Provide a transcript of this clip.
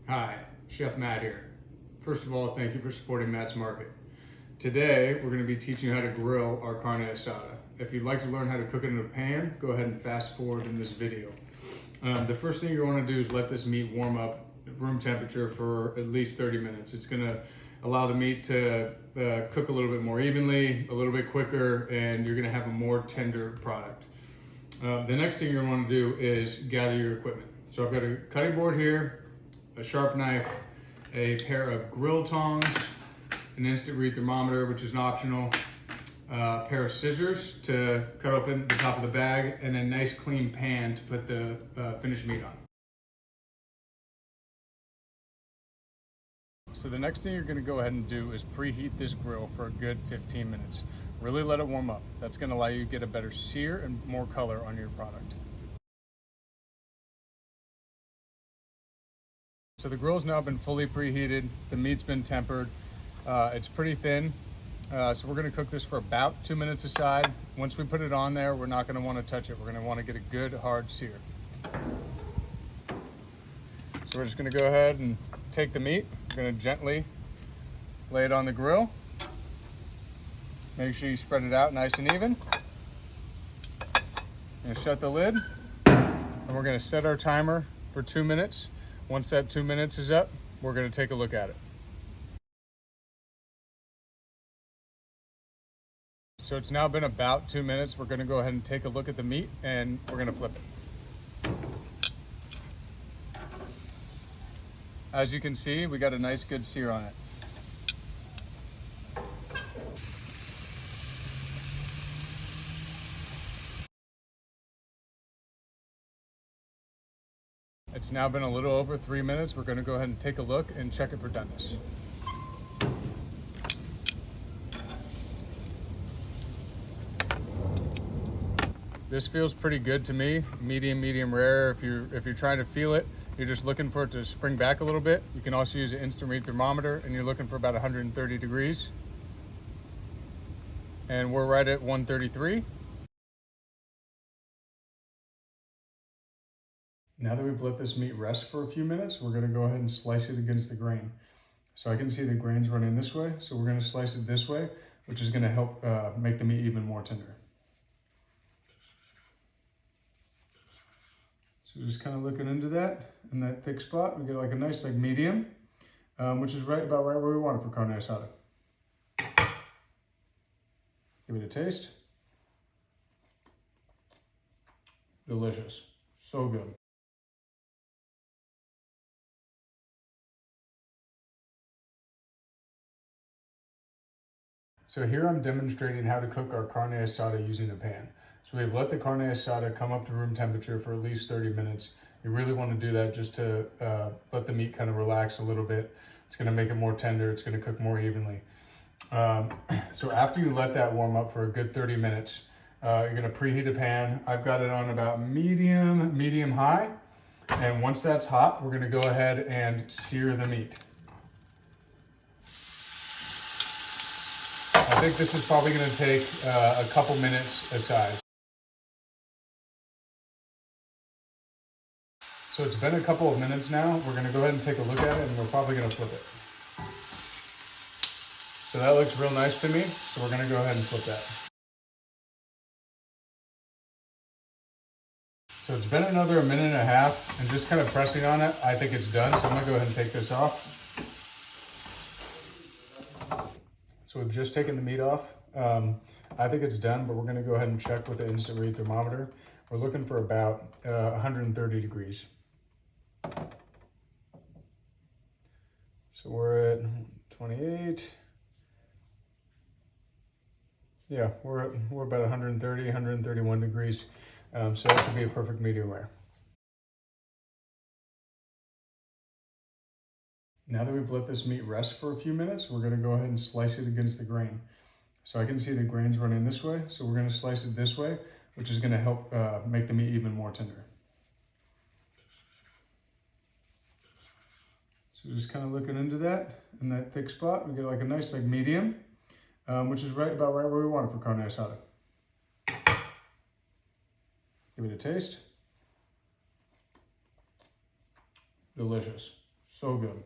Hi, Chef Matt here. First of all, thank you for supporting Matt's Market. Today, we're going to be teaching you how to grill our carne asada. If you'd like to learn how to cook it in a pan, go ahead and fast forward in this video. The first thing you want to do is let this meat warm up at room temperature for at least 30 minutes. It's going to allow the meat to cook a little bit more evenly, a little bit quicker, and you're going to have a more tender product. The next thing you're going to want to do is gather your equipment. So I've got a cutting board here, a sharp knife, a pair of grill tongs, an instant read thermometer, which is an optional, a pair of scissors to cut open the top of the bag, and a nice clean pan to put the finished meat on. So the next thing you're going to go ahead and do is preheat this grill for a good 15 minutes. Really let it warm up. That's going to allow you to get a better sear and more color on your product. So the grill's now been fully preheated, the meat's been tempered, it's pretty thin, so we're going to cook this for about 2 minutes aside. Once we put it on there, we're not going to want to touch it. We're going to want to get a good hard sear. So we're just going to go ahead and take the meat, we're going to gently lay it on the grill. Make sure you spread it out nice and even. Going to shut the lid, and we're going to set our timer for 2 minutes. Once that 2 minutes is up, we're going to take a look at it. So it's now been about 2 minutes. We're going to go ahead and take a look at the meat, and we're going to flip it. As you can see, we got a nice good sear on it. It's now been a little over 3 minutes. We're going to go ahead and take a look and check it for doneness. This feels pretty good to me. Medium rare. If you're trying to feel it, you're just looking for it to spring back a little bit. You can also use an instant read thermometer, and you're looking for about 130 degrees. And we're right at 133. Now that we've let this meat rest for a few minutes, we're going to go ahead and slice it against the grain. So I can see the grains running this way, so we're going to slice it this way, which is going to help make the meat even more tender. So just kind of looking into that, in that thick spot, we get like a nice medium, which is about right where we want it for carne asada. Give it a taste. Delicious, so good. So here I'm demonstrating how to cook our carne asada using a pan. So we've let the carne asada come up to room temperature for at least 30 minutes. You really want to do that just to let the meat kind of relax a little bit. It's going to make it more tender. It's going to cook more evenly. So after you let that warm up for a good 30 minutes, you're going to preheat a pan. I've got it on about medium high. And once that's hot, we're going to go ahead and sear the meat. I think this is probably going to take a couple minutes aside. So it's been a couple of minutes now. We're going to go ahead and take a look at it, and we're probably going to flip it. So that looks real nice to me, so we're going to go ahead and flip that. So it's been another minute and a half, and just kind of pressing on it, I think it's done. So I'm going to go ahead and take this off. So we've just taken the meat off. I think it's done, but we're going to go ahead and check with the instant read thermometer. We're looking for about 130 degrees. So we're at 28. Yeah, we're about 130, 131 degrees. So that should be a perfect medium rare. Now that we've let this meat rest for a few minutes, we're going to go ahead and slice it against the grain. So I can see the grains running this way, so we're going to slice it this way, which is going to help make the meat even more tender. So just kind of looking into that, in that thick spot, we get like a nice medium, which is about right where we want it for carne asada. Give it a taste. Delicious, So good.